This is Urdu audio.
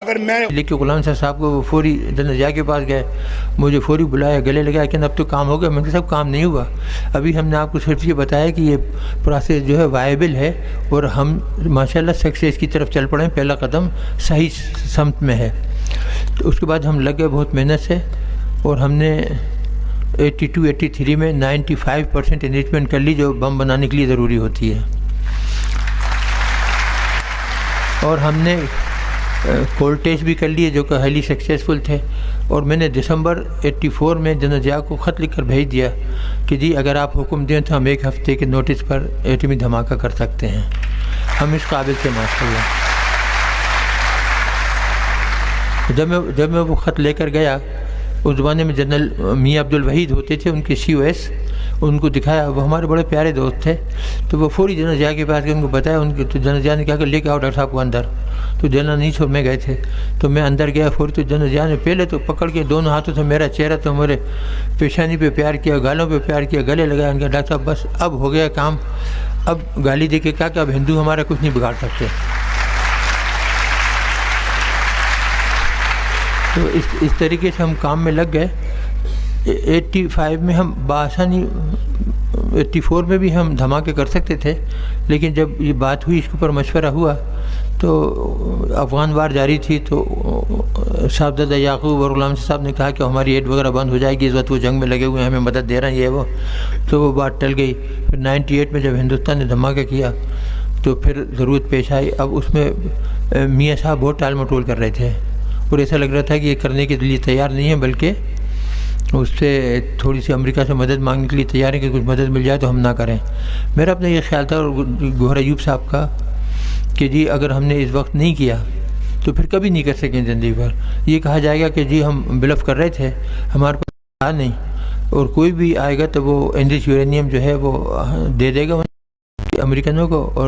اگر میں لیکن غلام صاحب کو فوری جنرل ضیاء کے پاس گئے، مجھے فوری بلایا، گلے لگایا کہ اب تو کام ہو گیا۔ میں نے کہا صاحب کام نہیں ہوا، ابھی ہم نے آپ کو صرف یہ بتایا کہ یہ پروسیس جو ہے وائبل ہے اور ہم ماشاءاللہ سکسیس کی طرف چل پڑے ہیں، پہلا قدم صحیح سمت میں ہے۔ تو اس کے بعد ہم لگ گئے بہت محنت سے، اور ہم نے 82-83 میں 95% انریچمنٹ کر لی جو بم بنانے کے لیے ضروری ہوتی ہے، اور ہم نے کولڈ ٹیسٹ بھی کر لیے جو کہ ہائیلی سکسیسفل تھے۔ اور میں نے دسمبر 84 میں جنرل ضیاء کو خط لکھ کر بھیج دیا کہ جی اگر آپ حکم دیں تو ہم 1 ہفتے کے نوٹس پر ایٹمی دھماکہ کر سکتے ہیں، ہم اس قابل تھے ماشاءاللہ۔ جب میں وہ خط لے کر گیا، اس زمانے میں جنرل میاں عبد الوحید ہوتے تھے، ان کے COS، ان کو دکھایا، وہ ہمارے بڑے پیارے دوست تھے، تو وہ فوری جنرل ضیاء کے پاس گئے، ان کو بتایا، ان کے تو جنرل ضیاء نے کہا کہ لے کے آؤ ڈاکٹر صاحب کو اندر۔ تو جنرل نہیں چھوڑ میں گئے تھے، تو میں اندر گیا فوری، تو جنرل ضیاء نے پہلے تو پکڑ کے دونوں ہاتھوں سے میرا چہرہ تو میرے پیشانی پہ پیار کیا، گالوں پہ پیار کیا، گلے لگایا، ان کا ڈاکٹر صاحب بس اب ہو گیا کام۔ اب گالی دے کے کہا کہ اب ہندو ہمارا کچھ نہیں بگاڑ سکتے۔ تو اس طریقے سے ہم کام میں لگ گئے۔ 85 میں ہم بآسانی، 84 میں بھی ہم دھماکے کر سکتے تھے، لیکن جب یہ بات ہوئی، اس کے اوپر مشورہ ہوا، تو افغان وار جاری تھی، تو صاحبزادہ یعقوب اور غلام صاحب نے کہا کہ ہماری ایڈ وغیرہ بند ہو جائے گی، اس وقت وہ جنگ میں لگے ہوئے ہیں، ہمیں مدد دے رہے ہیں، یہ وہ، تو وہ بات ٹل گئی۔ پھر 98 میں جب ہندوستان نے دھماکہ کیا تو پھر ضرورت پیش آئی۔ اب اس میں میاں صاحب بہت ٹال مٹول کر رہے تھے، اور ایسا لگ رہا تھا کہ یہ کرنے کے لیے تیار نہیں ہے، بلکہ اس سے تھوڑی سی امریکہ سے مدد مانگنے کے لیے تیار ہے کہ کچھ مدد مل جائے تو ہم نہ کریں۔ میرا اپنا یہ خیال تھا، اور گوہر ایوب صاحب کا، کہ جی اگر ہم نے اس وقت نہیں کیا تو پھر کبھی نہیں کر سکیں زندگی بھر۔ یہ کہا جائے گا کہ جی ہم بلف کر رہے تھے، ہمارے پاس تھا نہیں، اور کوئی بھی آئے گا تو وہ انرچ یورینیم جو ہے وہ دے دے گا امریکنوں کو، اور